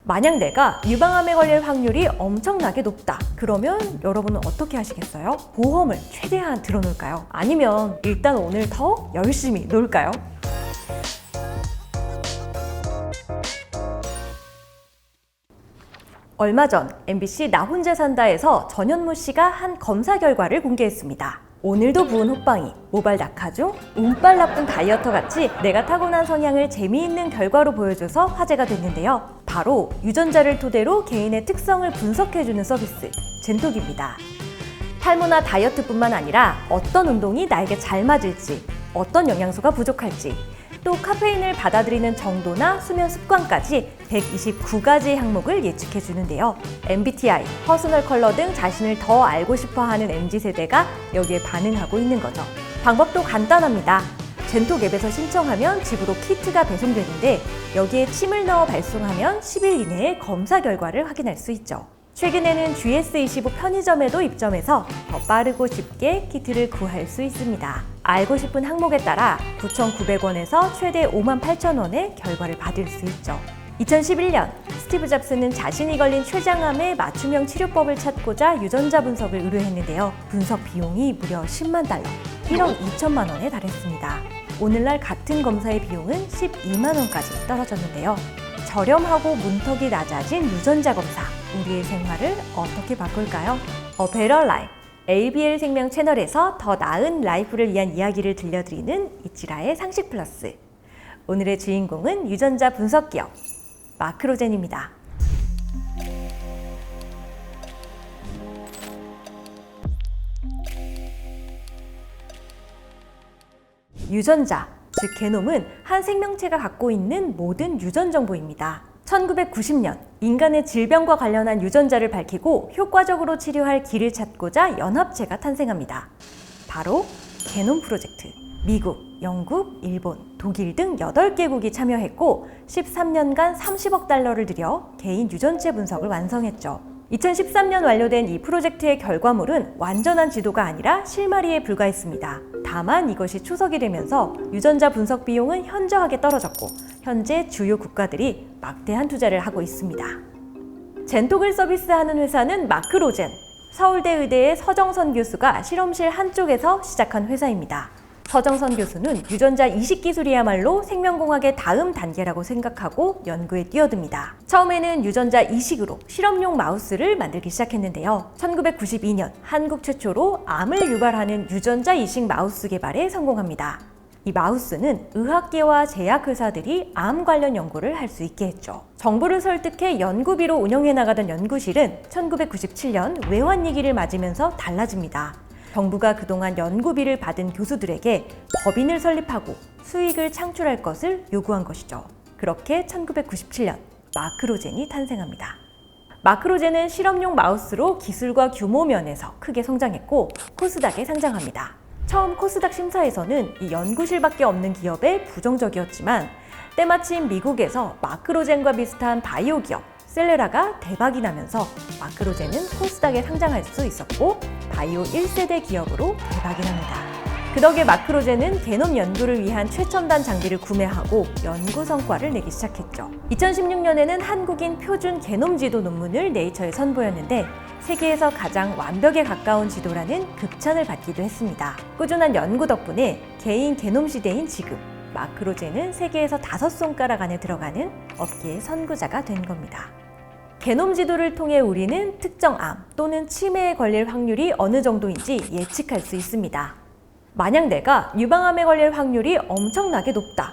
만약 내가 유방암에 걸릴 확률이 엄청나게 높다. 그러면 여러분은 어떻게 하시겠어요? 보험을 최대한 들어놓을까요? 아니면 일단 오늘 더 열심히 놀까요? 얼마 전 MBC 나 혼자 산다에서 전현무 씨가 한 검사 결과를 공개했습니다. 오늘도 부은 호빵이, 모발 낙하 중 운빨 나쁜 다이어터 같이 내가 타고난 성향을 재미있는 결과로 보여줘서 화제가 됐는데요. 바로 유전자를 토대로 개인의 특성을 분석해주는 서비스, 젠톡입니다. 탈모나 다이어트뿐만 아니라 어떤 운동이 나에게 잘 맞을지, 어떤 영양소가 부족할지, 또 카페인을 받아들이는 정도나 수면 습관까지 129가지 항목을 예측해 주는데요. MBTI, 퍼스널 컬러 등 자신을 더 알고 싶어하는 MZ세대가 여기에 반응하고 있는 거죠. 방법도 간단합니다. 젠톡 앱에서 신청하면 집으로 키트가 배송되는데 여기에 침을 넣어 발송하면 10일 이내에 검사 결과를 확인할 수 있죠. 최근에는 GS25 편의점에도 입점해서 더 빠르고 쉽게 키트를 구할 수 있습니다. 알고 싶은 항목에 따라 9,900원에서 최대 58,000원의 결과를 받을 수 있죠. 2011년 스티브 잡스는 자신이 걸린 췌장암의 맞춤형 치료법을 찾고자 유전자 분석을 의뢰했는데요. 분석 비용이 무려 10만 달러, 1억 2천만 원에 달했습니다. 오늘날 같은 검사의 비용은 12만 원까지 떨어졌는데요. 저렴하고 문턱이 낮아진 유전자 검사, 우리의 생활을 어떻게 바꿀까요? 베러 라이프, ABL 생명 채널에서 더 나은 라이프를 위한 이야기를 들려드리는 이치라의 상식 플러스. 오늘의 주인공은 유전자 분석 기업 마크로젠입니다. 유전자, 즉 게놈은 한 생명체가 갖고 있는 모든 유전 정보입니다. 1990년 인간의 질병과 관련한 유전자를 밝히고 효과적으로 치료할 길을 찾고자 연합체가 탄생합니다. 바로 게놈 프로젝트. 미국, 영국, 일본, 독일 등 8개국이 참여했고 13년간 30억 달러를 들여 개인 유전체 분석을 완성했죠. 2013년 완료된 이 프로젝트의 결과물은 완전한 지도가 아니라 실마리에 불과했습니다. 다만 이것이 초석이 되면서 유전자 분석 비용은 현저하게 떨어졌고 현재 주요 국가들이 막대한 투자를 하고 있습니다. 젠톡을 서비스하는 회사는 마크로젠, 서울대 의대의 서정선 교수가 실험실 한쪽에서 시작한 회사입니다. 서정선 교수는 유전자 이식 기술이야말로 생명공학의 다음 단계라고 생각하고 연구에 뛰어듭니다. 처음에는 유전자 이식으로 실험용 마우스를 만들기 시작했는데요. 1992년 한국 최초로 암을 유발하는 유전자 이식 마우스 개발에 성공합니다. 이 마우스는 의학계와 제약회사들이 암 관련 연구를 할 수 있게 했죠. 정부를 설득해 연구비로 운영해 나가던 연구실은 1997년 외환위기를 맞으면서 달라집니다. 정부가 그동안 연구비를 받은 교수들에게 법인을 설립하고 수익을 창출할 것을 요구한 것이죠. 그렇게 1997년 마크로젠이 탄생합니다. 마크로젠은 실험용 마우스로 기술과 규모 면에서 크게 성장했고 코스닥에 상장합니다. 처음 코스닥 심사에서는 이 연구실밖에 없는 기업에 부정적이었지만 때마침 미국에서 마크로젠과 비슷한 바이오 기업 셀레라가 대박이 나면서 마크로젠은 코스닥에 상장할 수 있었고 바이오 1세대 기업으로 대박이 납니다. 그 덕에 마크로젠은 게놈 연구를 위한 최첨단 장비를 구매하고 연구 성과를 내기 시작했죠. 2016년에는 한국인 표준 게놈 지도 논문을 네이처에 선보였는데 세계에서 가장 완벽에 가까운 지도라는 극찬을 받기도 했습니다. 꾸준한 연구 덕분에 개인 게놈 시대인 지금 마크로젠은 세계에서 5손가락 안에 들어가는 업계의 선구자가 된 겁니다. 게놈 지도를 통해 우리는 특정 암 또는 치매에 걸릴 확률이 어느 정도인지 예측할 수 있습니다. 만약 내가 유방암에 걸릴 확률이 엄청나게 높다.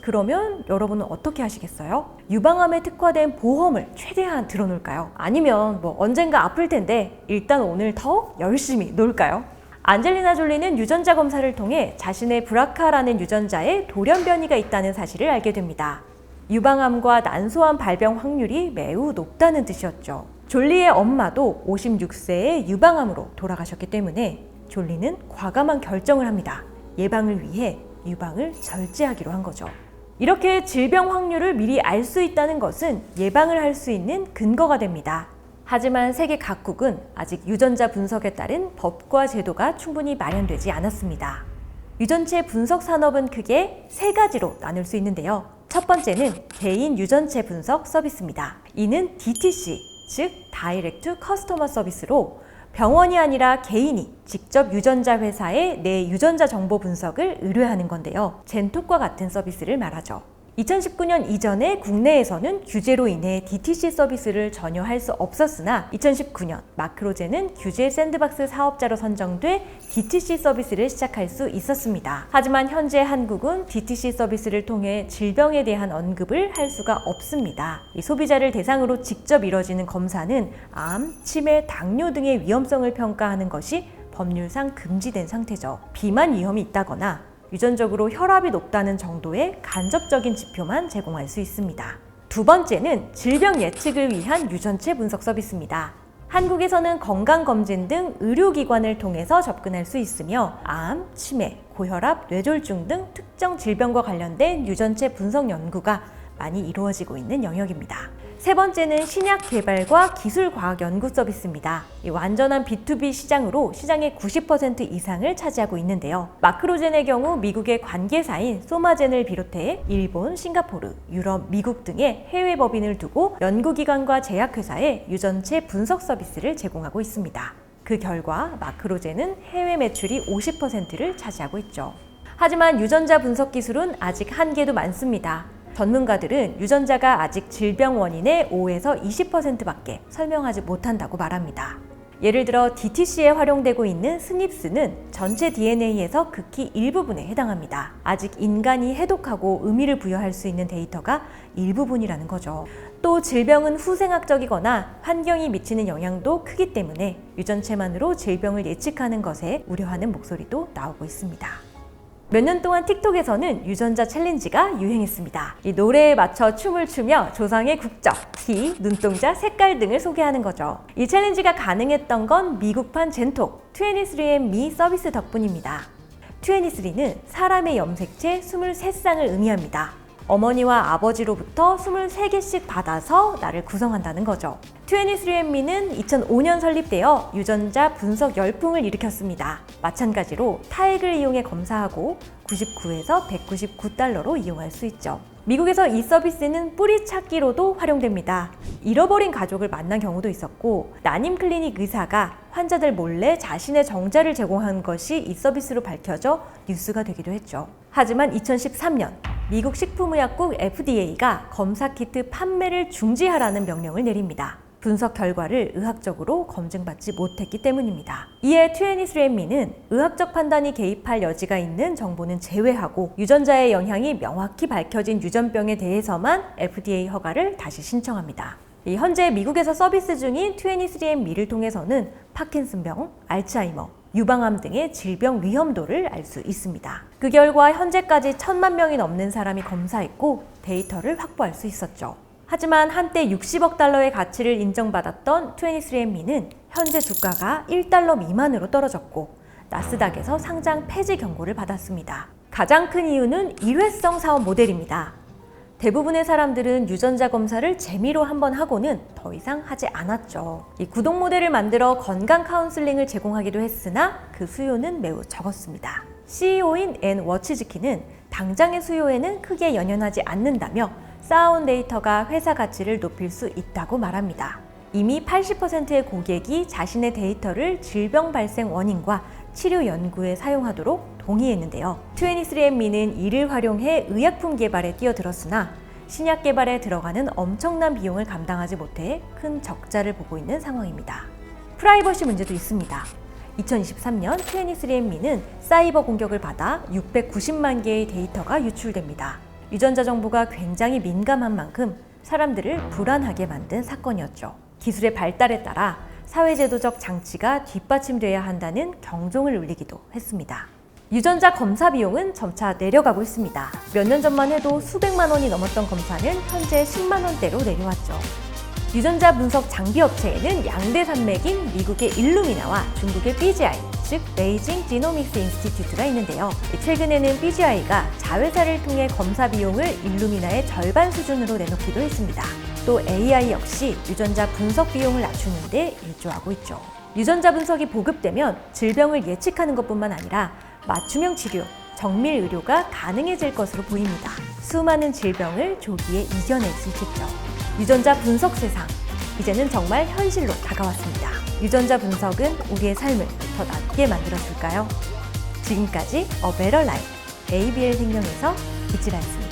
그러면 여러분은 어떻게 하시겠어요? 유방암에 특화된 보험을 최대한 들어놓을까요? 아니면 언젠가 아플 텐데 일단 오늘 더 열심히 놀까요? 안젤리나 졸리는 유전자 검사를 통해 자신의 브라카라는 유전자에 돌연 변이가 있다는 사실을 알게 됩니다. 유방암과 난소암 발병 확률이 매우 높다는 뜻이었죠. 졸리의 엄마도 56세에 유방암으로 돌아가셨기 때문에 졸리는 과감한 결정을 합니다. 예방을 위해 유방을 절제하기로 한 거죠. 이렇게 질병 확률을 미리 알 수 있다는 것은 예방을 할 수 있는 근거가 됩니다. 하지만 세계 각국은 아직 유전자 분석에 따른 법과 제도가 충분히 마련되지 않았습니다. 유전체 분석 산업은 크게 3가지로 나눌 수 있는데요. 첫 번째는 개인 유전체 분석 서비스입니다. 이는 DTC, 즉 다이렉트 커스터머 서비스로 병원이 아니라 개인이 직접 유전자 회사에 내 유전자 정보 분석을 의뢰하는 건데요. 젠톡과 같은 서비스를 말하죠. 2019년 이전에 국내에서는 규제로 인해 DTC 서비스를 전혀 할 수 없었으나 2019년 마크로젠은 규제 샌드박스 사업자로 선정돼 DTC 서비스를 시작할 수 있었습니다. 하지만 현재 한국은 DTC 서비스를 통해 질병에 대한 언급을 할 수가 없습니다. 이 소비자를 대상으로 직접 이뤄지는 검사는 암, 치매, 당뇨 등의 위험성을 평가하는 것이 법률상 금지된 상태죠. 비만 위험이 있다거나 유전적으로 혈압이 높다는 정도의 간접적인 지표만 제공할 수 있습니다. 두 번째는 질병 예측을 위한 유전체 분석 서비스입니다. 한국에서는 건강검진 등 의료기관을 통해서 접근할 수 있으며 암, 치매, 고혈압, 뇌졸중 등 특정 질병과 관련된 유전체 분석 연구가 많이 이루어지고 있는 영역입니다. 세 번째는 신약 개발과 기술 과학 연구 서비스입니다. 이 완전한 B2B 시장으로 시장의 90% 이상을 차지하고 있는데요. 마크로젠의 경우 미국의 관계사인 소마젠을 비롯해 일본, 싱가포르, 유럽, 미국 등의 해외 법인을 두고 연구기관과 제약회사에 유전체 분석 서비스를 제공하고 있습니다. 그 결과 마크로젠은 해외 매출이 50%를 차지하고 있죠. 하지만 유전자 분석 기술은 아직 한계도 많습니다. 전문가들은 유전자가 아직 질병 원인의 5에서 20%밖에 설명하지 못한다고 말합니다. 예를 들어 DTC에 활용되고 있는 스닙스는 전체 DNA에서 극히 일부분에 해당합니다. 아직 인간이 해독하고 의미를 부여할 수 있는 데이터가 일부분이라는 거죠. 또 질병은 후생학적이거나 환경이 미치는 영향도 크기 때문에 유전체만으로 질병을 예측하는 것에 우려하는 목소리도 나오고 있습니다. 몇 년 동안 틱톡에서는 유전자 챌린지가 유행했습니다. 이 노래에 맞춰 춤을 추며 조상의 국적, 키, 눈동자, 색깔 등을 소개하는 거죠. 이 챌린지가 가능했던 건 미국판 젠톡 23andMe 서비스 덕분입니다. 23는 사람의 염색체 23쌍을 의미합니다. 어머니와 아버지로부터 23개씩 받아서 나를 구성한다는 거죠. 23andMe는 2005년 설립되어 유전자 분석 열풍을 일으켰습니다. 마찬가지로 타액을 이용해 검사하고 99에서 199달러로 이용할 수 있죠. 미국에서 이 서비스는 뿌리 찾기로도 활용됩니다. 잃어버린 가족을 만난 경우도 있었고 난임 클리닉 의사가 환자들 몰래 자신의 정자를 제공한 것이 이 서비스로 밝혀져 뉴스가 되기도 했죠. 하지만 2013년 미국 식품의약국 FDA가 검사키트 판매를 중지하라는 명령을 내립니다. 분석 결과를 의학적으로 검증받지 못했기 때문입니다. 이에 23andMe는 의학적 판단이 개입할 여지가 있는 정보는 제외하고 유전자의 영향이 명확히 밝혀진 유전병에 대해서만 FDA 허가를 다시 신청합니다. 현재 미국에서 서비스 중인 23andMe를 통해서는 파킨슨병, 알츠하이머, 유방암 등의 질병 위험도를 알 수 있습니다. 그 결과 현재까지 1,000만 명이 넘는 사람이 검사했고 데이터를 확보할 수 있었죠. 하지만 한때 60억 달러의 가치를 인정받았던 23andMe는 현재 주가가 1달러 미만으로 떨어졌고 나스닥에서 상장 폐지 경고를 받았습니다. 가장 큰 이유는 일회성 사업 모델입니다. 대부분의 사람들은 유전자 검사를 재미로 한번 하고는 더 이상 하지 않았죠. 이 구독 모델을 만들어 건강 카운슬링을 제공하기도 했으나 그 수요는 매우 적었습니다. CEO인 앤 워치즈키는 당장의 수요에는 크게 연연하지 않는다며 쌓아온 데이터가 회사 가치를 높일 수 있다고 말합니다. 이미 80%의 고객이 자신의 데이터를 질병 발생 원인과 치료 연구에 사용하도록 동의했는데요. 23andMe는 이를 활용해 의약품 개발에 뛰어들었으나 신약 개발에 들어가는 엄청난 비용을 감당하지 못해 큰 적자를 보고 있는 상황입니다. 프라이버시 문제도 있습니다. 2023년 23andMe는 사이버 공격을 받아 690만 개의 데이터가 유출됩니다. 유전자 정보가 굉장히 민감한 만큼 사람들을 불안하게 만든 사건이었죠. 기술의 발달에 따라 사회제도적 장치가 뒷받침돼야 한다는 경종을 울리기도 했습니다. 유전자 검사 비용은 점차 내려가고 있습니다. 몇 년 전만 해도 수백만 원이 넘었던 검사는 현재 10만 원대로 내려왔죠. 유전자 분석 장비 업체에는 양대 산맥인 미국의 일루미나와 중국의 BGI, 즉 베이징 지노믹스 인스티튜트가 있는데요. 최근에는 BGI가 자회사를 통해 검사 비용을 일루미나의 절반 수준으로 내놓기도 했습니다. 또 AI 역시 유전자 분석 비용을 낮추는 데 일조하고 있죠. 유전자 분석이 보급되면 질병을 예측하는 것뿐만 아니라 맞춤형 치료, 정밀 의료가 가능해질 것으로 보입니다. 수많은 질병을 조기에 이겨낼 수 있겠죠. 유전자 분석 세상, 이제는 정말 현실로 다가왔습니다. 유전자 분석은 우리의 삶을 더 낫게 만들어줄까요? 지금까지 A Better Life, ABL 생명에서 이지라였습니다.